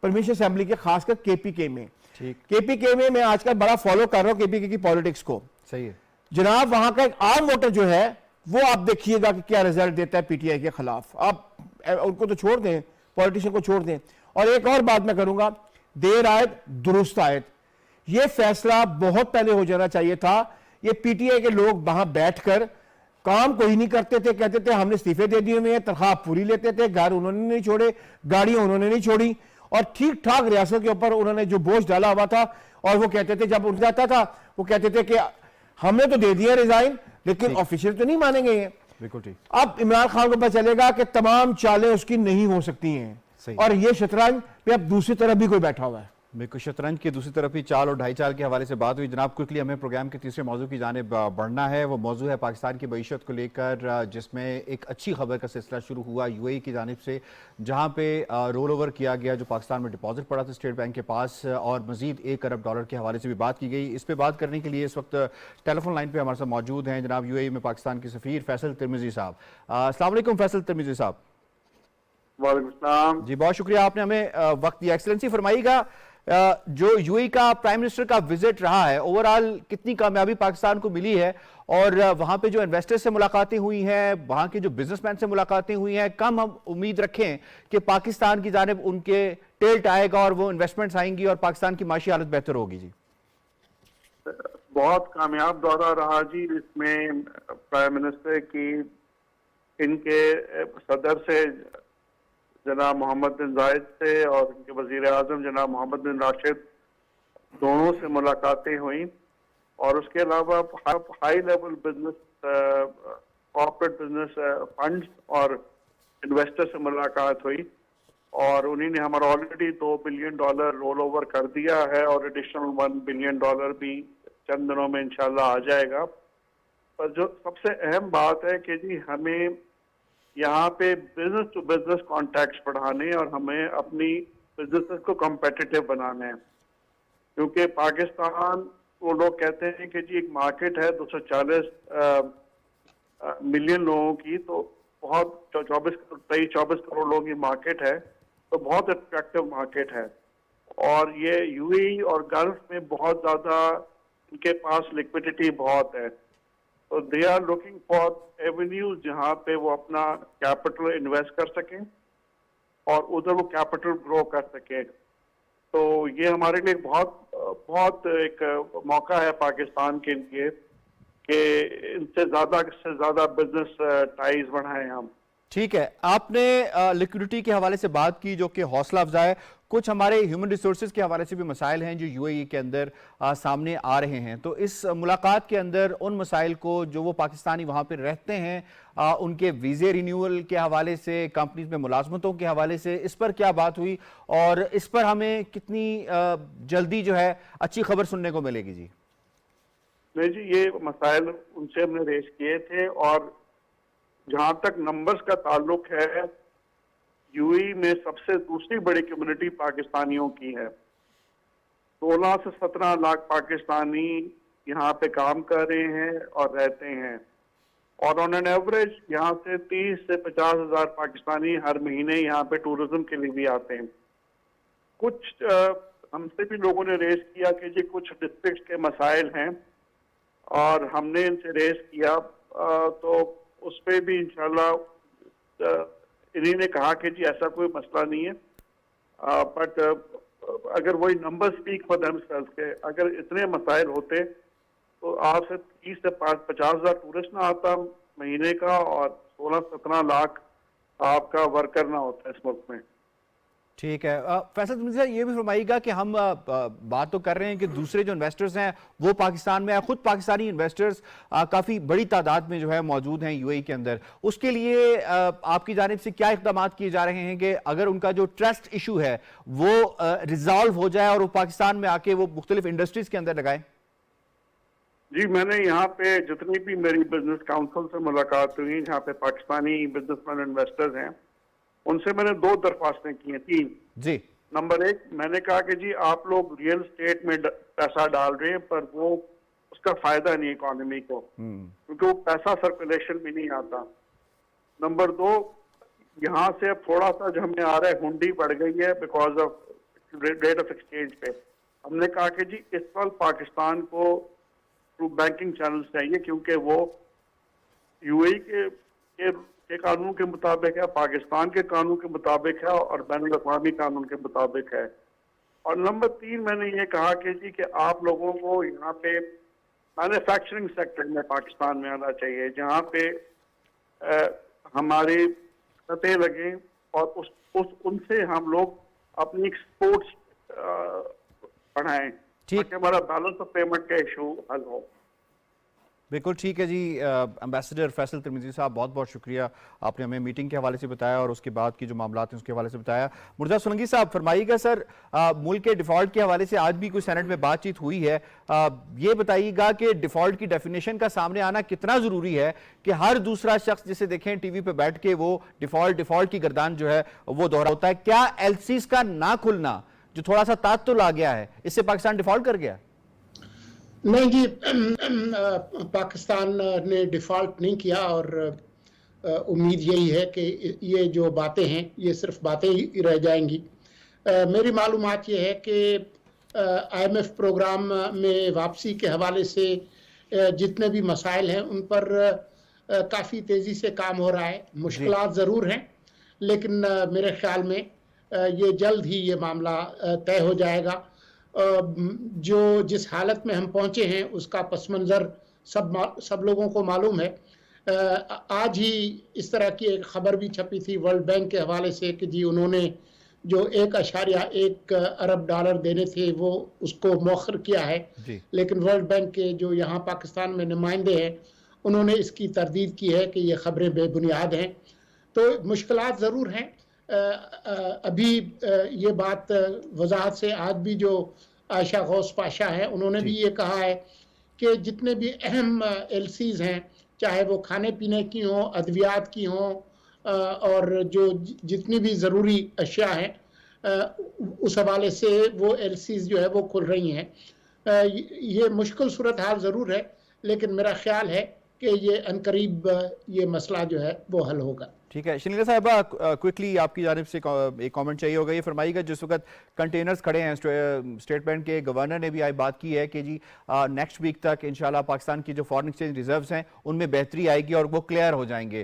परमिशन असेंबली के, खासकर केपीके में। ठीक। केपीके में मैं आजकल बड़ा फॉलो कर रहा हूं केपीके की पॉलिटिक्स को। सही है। जनाब वहां का एक आम वोटर जो है वो आप देखिएगा कि क्या रिजल्ट देता है पीटीआई के खिलाफ। आप उनको तो छोड़ दें, पॉलिटिशियन को छोड़ दें। और एक और बात मैं करूंगा, देर आयत दुरुस्त आयत, ये फैसला बहुत पहले हो जाना चाहिए था। ये पीटीआई के लोग वहां बैठकर काम कोई नहीं करते थे, कहते थे हमने इस्तीफे दे दिए हुए हैं, तनख्वाह पूरी लेते थे, घर उन्होंने नहीं छोड़े, गाड़ियां उन्होंने नहीं छोड़ी, और ठीक ठाक रियासत के ऊपर उन्होंने जो बोझ डाला हुआ था। और वो कहते थे, जब उठ जाता था वो कहते थे कि हमने तो दे दिया रिजाइन, लेकिन ऑफिशियल तो नहीं मानेंगे ये। बिल्कुल ठीक। अब इमरान खान को पता चलेगा कि तमाम चालें उसकी नहीं हो सकती हैं, और ये शतरंज पे अब दूसरी तरफ भी कोई बैठा हुआ है। बिल्कुल, शतरंज की दूसरी तरफ ही चाल और ढाई चाल के हवाले से बात हुई। जनाब क्विकली हमें प्रोग्राम के तीसरे मौजू की जानिब बढ़ना है। वो मौजू है पाकिस्तान की मईशत को लेकर, जिसमें एक अच्छी खबर का सिलसिला शुरू हुआ यूएई की जानिब से, जहां पे रोल ओवर किया गया जो पाकिस्तान में डिपॉजिट पड़ा था स्टेट बैंक के पास, और मजीद $1 अरब के हवाले से भी बात की गई। इस पर बात करने के लिए इस वक्त टेलीफोन लाइन पर हमारे साथ मौजूद हैं जनाब यूएई में पाकिस्तान के सफ़ीर फैसल तिरमिज़ी साहब। अस्सलाम वालेकुम फैसल तिरमिज़ी साहब। वालेकुम सलाम। जी बहुत शुक्रिया, आपने हमें वक्त दिया। एक्सीलेंसी फरमाइएगा, जो यूएई का प्राइम मिनिस्टर का विजिट रहा है, ओवरऑल कितनी कामयाबी पाकिस्तान को मिली है, और वहां पे जो इन्वेस्टर्स से मुलाकातें हुई हैं, वहां के जो बिजनेसमैन से मुलाकातें हुई हैं, कम हम उम्मीद रखें कि पाकिस्तान की जानिब उनके टिल्ट आएगा और वो इन्वेस्टमेंट्स आएंगी और पाकिस्तान की माशी हालत बेहतर होगी? जी बहुत कामयाब दौरा रहा जी। इसमें प्राइम मिनिस्टर की इनके सदर से जनाब मोहम्मद बिन जायद से और उनके वजीर आजम जनाब मोहम्मद बिन राशिद दोनों से मुलाकातें हुई, और उसके अलावा high level business corporate business funds और इन्वेस्टर से मुलाकात हुई, और उन्हीं ने हमारा ऑलरेडी $2 बिलियन रोल ओवर कर दिया है, और एडिशनल $1 बिलियन भी चंद दिनों में इंशाल्लाह आ जाएगा। पर जो सबसे अहम बात है कि जी हमें यहाँ पे बिजनेस टू बिजनेस कॉन्टैक्ट्स बढ़ाने और हमें अपनी बिजनेस को कम्पिटिटिव बनाने हैं, क्योंकि पाकिस्तान, वो लोग कहते हैं कि जी एक मार्केट है 240 मिलियन लोगों की, तो बहुत 24 करोड़ लोगों की मार्केट है, तो बहुत अट्रैक्टिव मार्केट है। और ये यूएई और गल्फ में बहुत ज़्यादा इनके पास लिक्विडिटी बहुत है, तो they are looking for avenues जहाँ पे वो अपना कैपिटल इन्वेस्ट कर सकें और उधर वो कैपिटल ग्रो कर सकें। तो ये हमारे लिए बहुत एक मौका है पाकिस्तान के लिए कि इनसे ज़्यादा बिजनेस टाइज बढ़ाएं हम। ठीक है, आपने लिक्विडिटी के हवाले से बात की जो कि हौसला अफजा है। कुछ हमारे ह्यूमन रिसोर्सेज के हवाले से भी मसाइल हैं जो यूएई के अंदर सामने आ रहे हैं। तो इस मुलाकात के अंदर उन मसाइल को जो वो पाकिस्तानी वहाँ पर रहते हैं, उनके वीज़े रिन्यूअल के हवाले से, कंपनीज में मुलाजमतों के हवाले से, इस पर क्या बात हुई और इस पर हमें कितनी जल्दी जो है अच्छी खबर सुनने को मिलेगी? जी नहीं जी, ये मसाइल उनसे हमने रेज किए थे, और जहाँ तक नंबर्स का ताल्लुक है, यूएई में सबसे दूसरी बड़ी कम्युनिटी पाकिस्तानियों की है। 16 से 17 लाख पाकिस्तानी यहाँ पे काम कर रहे हैं और रहते हैं, और ऑन एन एवरेज यहाँ से 30 से 50 हज़ार पाकिस्तानी हर महीने यहाँ पे टूरिज्म के लिए भी आते हैं। कुछ हमसे भी लोगों ने रेज किया कि जी कुछ डिस्ट्रिक्ट के मसाइल हैं, और हमने इनसे रेज किया, तो उस पर भी इंशाल्लाह इन्हीं ने कहा कि जी ऐसा कोई मसला नहीं है, बट अगर वही नंबर स्पीक फॉर देमसेल्फ के अगर इतने मसाइल होते तो आप से 30 से 50 हज़ार टूरिस्ट ना आता महीने का, और 16-17 लाख आपका वर्कर ना होता इस मुल्क में। ٹھیک ہے فیصل تمہیں صاحب یہ بھی فرمائیے گا کہ ہم بات تو کر رہے ہیں کہ دوسرے جو انویسٹرز ہیں وہ پاکستان میں خود پاکستانی انویسٹرز کافی بڑی تعداد میں جو ہے موجود ہیں UAE کے اندر، اس کے لیے آپ کی جانب سے کیا اقدامات کیے جا رہے ہیں کہ اگر ان کا جو ٹرسٹ ایشو ہے وہ ریزالو ہو جائے اور وہ پاکستان میں آ کے وہ مختلف انڈسٹریز کے اندر لگائیں؟ جی میں نے یہاں پہ جتنی بھی میری بزنس کاؤنسل سے ملاقات ہوئی جہاں پہ پاکستانی بزنس مین انویسٹرز ہیں ان سے میں نے 2 درخواستیں کی ہیں 3 جی نمبر 1 میں نے کہا کہ جی آپ لوگ ریئل اسٹیٹ میں پیسہ ڈال رہے ہیں پر وہ اس کا فائدہ نہیں اکانومی کو کیونکہ وہ پیسہ سرکولیشن بھی نہیں آتا. نمبر 2 یہاں سے اب تھوڑا سا جو ہمیں آ رہا ہے ہنڈی بڑھ گئی ہے because of rate of exchange پہ. ہم نے کہا کہ جی اس وقت پاکستان کو بینکنگ چینل چاہیے کیونکہ وہ UAE کے قانون کے مطابق ہے، پاکستان کے قانون کے مطابق ہے اور بین الاقوامی قانون کے مطابق ہے. اور نمبر 3 میں نے یہ کہا کہ جی کہ آپ لوگوں کو یہاں پہ مینوفیکچرنگ سیکٹر میں پاکستان میں آنا چاہیے جہاں پہ ہمارے سطح لگیں اور ان سے ہم لوگ اپنی ایکسپورٹس بڑھائیں تاکہ ہمارا بیلنس آف پیمنٹ کا ایشو حل ہو. بالکل ٹھیک ہے جی. امبیسڈر فیصل ترمیزی صاحب بہت بہت شکریہ، آپ نے ہمیں میٹنگ کے حوالے سے بتایا اور اس کے بعد کی جو معاملات ہیں اس کے حوالے سے بتایا. مرزا سولنگی صاحب فرمائیے گا سر، ملک کے ڈیفالٹ کے حوالے سے آج بھی کوئی سینٹ میں بات چیت ہوئی ہے، یہ بتائیے گا کہ ڈیفالٹ کی ڈیفینیشن کا سامنے آنا کتنا ضروری ہے کہ ہر دوسرا شخص جسے دیکھیں ٹی وی پہ بیٹھ کے وہ ڈیفالٹ کی گردان جو ہے وہ دوہرا ہوتا ہے. کیا LCs کا نہ کھلنا جو تھوڑا سا تعطل آ گیا ہے اس سے پاکستان ڈیفالٹ کر گیا؟ نہیں جی، پاکستان نے ڈیفالٹ نہیں کیا اور امید یہی ہے کہ یہ جو باتیں ہیں یہ صرف باتیں ہی رہ جائیں گی. میری معلومات یہ ہے کہ IMF پروگرام میں واپسی کے حوالے سے جتنے بھی مسائل ہیں ان پر کافی تیزی سے کام ہو رہا ہے. مشکلات ضرور ہیں لیکن میرے خیال میں یہ جلد ہی یہ معاملہ طے ہو جائے گا. جو جس حالت میں ہم پہنچے ہیں اس کا پس منظر سب لوگوں کو معلوم ہے. آج ہی اس طرح کی ایک خبر بھی چھپی تھی ورلڈ بینک کے حوالے سے کہ جی انہوں نے جو 1.1 ارب ڈالر دینے تھے وہ اس کو مؤخر کیا ہے جی. لیکن ورلڈ بینک کے جو یہاں پاکستان میں نمائندے ہیں انہوں نے اس کی تردید کی ہے کہ یہ خبریں بے بنیاد ہیں. تو مشکلات ضرور ہیں. ابھی یہ بات وضاحت سے آج بھی جو عائشہ غوث پاشا ہے انہوں نے بھی یہ کہا ہے کہ جتنے بھی اہم LCs ہیں چاہے وہ کھانے پینے کی ہوں، ادویات کی ہوں اور جو جتنی بھی ضروری اشیاء ہیں اس حوالے سے وہ LCs جو ہے وہ کھل رہی ہیں. یہ مشکل صورتحال ضرور ہے لیکن میرا خیال ہے کہ یہ عنقریب یہ مسئلہ جو ہے وہ حل ہوگا. ٹھیک ہے شنیلا صاحبہ، کوئکلی آپ کی جانب سے ایک کامنٹ چاہیے ہوگا. یہ فرمائیے گا جس وقت کنٹینرز کھڑے ہیں، اسٹیٹ بینک کے گورنر نے بھی آج بات کی ہے کہ جی نیکسٹ ویک تک انشاءاللہ پاکستان کی جو فارن ایکسچینج ریزروز ہیں ان میں بہتری آئے گی اور وہ کلیئر ہو جائیں گے.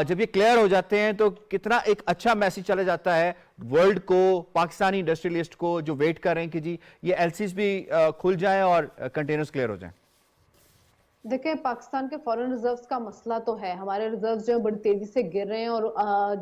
جب یہ کلیئر ہو جاتے ہیں تو کتنا ایک اچھا میسیج چلا جاتا ہے ورلڈ کو، پاکستانی انڈسٹریلسٹ کو جو ویٹ کر رہے ہیں کہ جی یہ LCs بھی کھل جائیں اور کنٹینرز کلیئر ہو جائیں. دیکھیں پاکستان کے فورن ریزروز کا مسئلہ تو ہے، ہمارے ریزروز جو بڑی تیزی سے گر رہے ہیں اور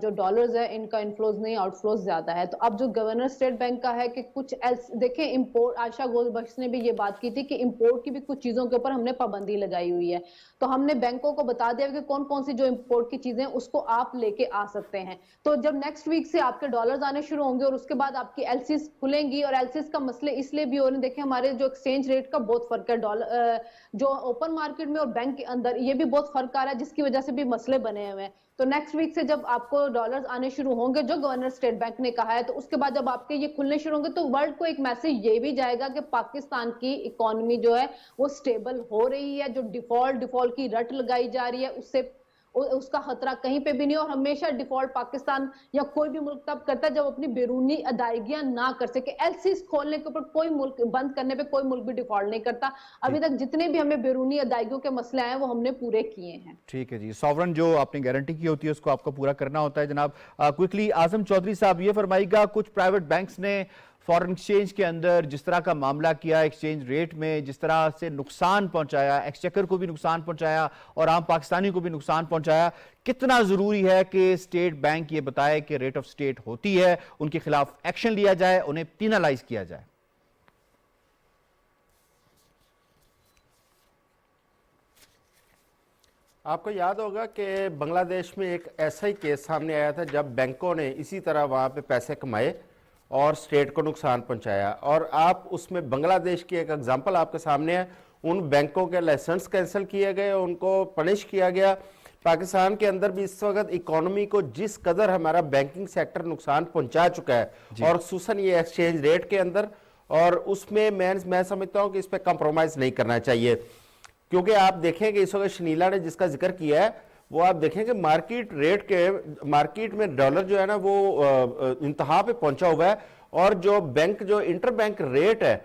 جو ڈالرز ہے ان کا انفلوز نہیں آؤٹ فلوز زیادہ ہے. تو اب جو گورنر اسٹیٹ بینک کا ہے کہ کچھ دیکھیں امپورٹ، عائشہ غوث بخش نے بھی یہ بات کی تھی کہ امپورٹ کی بھی کچھ چیزوں کے اوپر ہم نے پابندی لگائی ہوئی ہے. تو ہم نے بینکوں کو بتا دیا کہ کون کون سی جو امپورٹ کی چیزیں اس کو آپ لے کے آ سکتے ہیں. تو جب نیکسٹ ویک سے آپ کے ڈالرز آنے شروع ہوں گے اور اس کے بعد آپ کی LCs کھلیں گی، اور LCs کا مسئلے اس لیے بھی ہو رہے ہیں، دیکھیں ہمارے جو ایکسچینج ریٹ کا بہت فرق ہے، ڈالر جو اوپن مارکیٹ میں اور بینک کے اندر یہ بھی بہت فرق آ رہا ہے جس کی وجہ سے بھی مسئلے بنے ہوئے ہیں. تو نیکسٹ ویک سے جب آپ کو ڈالرز آنے شروع ہوں گے جو گورنر اسٹیٹ بینک نے کہا ہے، تو اس کے بعد جب آپ کے یہ کھلنے شروع ہوں گے تو ورلڈ کو ایک میسج یہ بھی جائے گا کہ پاکستان کی اکانومی جو ہے وہ سٹیبل ہو رہی ہے. جو ڈیفالٹ کی رٹ لگائی جا رہی ہے اس کا خطرہ کہیں پہ بھی نہیں. اور ہمیشہ ڈیفالٹ پاکستان یا کوئی بھی ملک تب کرتا ہے جب اپنی بیرونی ادائیگیاں نہ کر سکے. LCs کھولنے کے اوپر کوئی ملک، بند کرنے پہ کوئی ملک بھی ڈیفالٹ نہیں کرتا. ابھی تک جتنے بھی ہمیں بیرونی ادائیگیوں کے مسئلے ہیں وہ ہم نے پورے کیے ہیں. ٹھیک ہے جی، سوورن جو آپ نے گارنٹی کی ہوتی ہے اس کو آپ کو پورا کرنا ہوتا ہے. جناب کوئکلی اعظم چودھری صاحب یہ فرمائیے گا، کچھ پرائیویٹ بینکس نے فورن ایکسچینج کے اندر جس طرح کا معاملہ کیا, ایکسچینج ریٹ میں جس طرح سے نقصان پہنچایا, ایکسچیکر کو بھی نقصان پہنچایا اور عام پاکستانی کو بھی نقصان پہنچایا, کتنا ضروری ہے کہ اسٹیٹ بینک یہ بتائے کہ ریٹ آف اسٹیٹ ہوتی ہے, ان کے خلاف ایکشن لیا جائے, انہیں پینالائز کیا جائے؟ آپ کو یاد ہوگا کہ بنگلہ دیش میں ایک ایسا ہی کیس سامنے آیا تھا جب بینکوں نے اسی طرح وہاں پہ پیسے کمائے اور اسٹیٹ کو نقصان پہنچایا, اور آپ اس میں بنگلہ دیش کی ایک اگزامپل آپ کے سامنے ہے. ان بینکوں کے لائسنس کینسل کیے گئے, ان کو پنش کیا گیا. پاکستان کے اندر بھی اس وقت اکانومی کو جس قدر ہمارا بینکنگ سیکٹر نقصان پہنچا چکا ہے اور خصوصاً یہ ایکسچینج ریٹ کے اندر, اور اس میں میں سمجھتا ہوں کہ اس پہ کمپرومائز نہیں کرنا چاہیے. کیونکہ آپ دیکھیں کہ اس وقت شنیلا نے جس کا ذکر کیا ہے وہ آپ دیکھیں کہ مارکیٹ میں ڈالر جو ہے نا وہ انتہا پہ پہنچا ہوا ہے, اور جو انٹر بینک ریٹ ہے,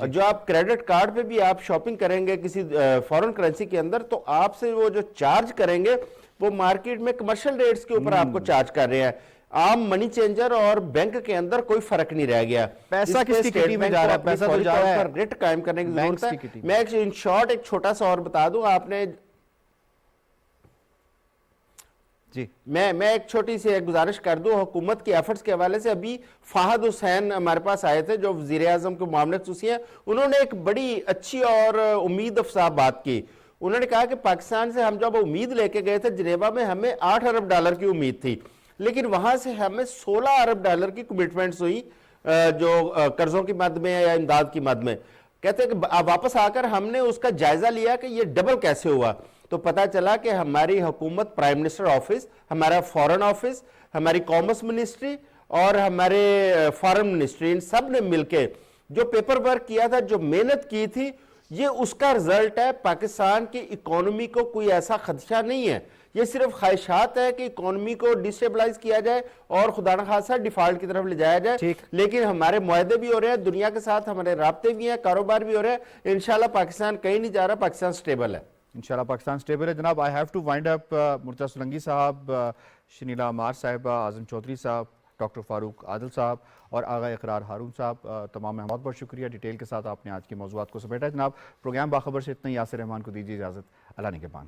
جو آپ کریڈٹ کارڈ پہ بھی آپ شاپنگ کریں گے کسی فورن کرنسی کے اندر, تو آپ سے وہ جو چارج کریں گے وہ مارکیٹ میں کمرشل ریٹس کے اوپر آپ کو چارج کر رہے ہیں. عام منی چینجر اور بینک کے اندر کوئی فرق نہیں رہ گیا. پیسہ کس کی کٹی میں جا رہا ہے؟ پیسہ تو جا رہا ہے ریٹ قائم کرنے کی ضرورت ہے. میں ان شارٹ ایک چھوٹا سا اور بتا دوں, آپ نے جی میں ایک چھوٹی سی ایک گزارش کر دوں حکومت کے ایفرٹس کے حوالے سے. ابھی فہد حسین ہمارے پاس آئے تھے جو وزیر اعظم کے معاملے خصوصی ہیں, انہوں نے ایک بڑی اچھی اور امید افزا بات کی. انہوں نے کہا کہ پاکستان سے ہم جب امید لے کے گئے تھے جنیوا میں, ہمیں 8 ارب ڈالر کی امید تھی, لیکن وہاں سے ہمیں 16 ارب ڈالر کی کمٹمنٹس ہوئی جو قرضوں کی مد میں یا امداد کی مد میں. کہتے ہیں کہ واپس آ کر ہم نے اس کا جائزہ لیا کہ یہ ڈبل کیسے ہوا, تو پتا چلا کہ ہماری حکومت, پرائم منسٹر آفس, ہمارا فورن آفس, ہماری کامرس منسٹری اور ہمارے فارن منسٹری, ان سب نے مل کے جو پیپر ورک کیا تھا, جو محنت کی تھی, یہ اس کا رزلٹ ہے. پاکستان کی اکانومی کو کوئی ایسا خدشہ نہیں ہے, یہ صرف خواہشات ہے کہ اکانومی کو ڈسٹیبلائز کیا جائے اور خدا نخواستہ ڈیفالٹ کی طرف لے جایا جائے. لیکن ہمارے معاہدے بھی ہو رہے ہیں, دنیا کے ساتھ ہمارے رابطے بھی ہیں, کاروبار بھی ہو رہے ہیں. انشاءاللہ پاکستان کہیں نہیں جا رہا, پاکستان سٹیبل ہے. انشاءاللہ پاکستان سٹیبل ہے. جناب آئی ہیو ٹو وائنڈ اپ. مرتضی سولنگی صاحب, شنیلا عمار صاحبہ, اعظم چودھری صاحب, ڈاکٹر فاروق عادل صاحب اور آغا اقرار ہارون صاحب, تمام میں بہت بہت شکریہ. ڈیٹیل کے ساتھ آپ نے آج کے موضوعات کو سمیٹا. جناب پروگرام باخبر سے اتنا ہی. یاسر رحمان کو دیجیے اجازت. اللہ نگہبان.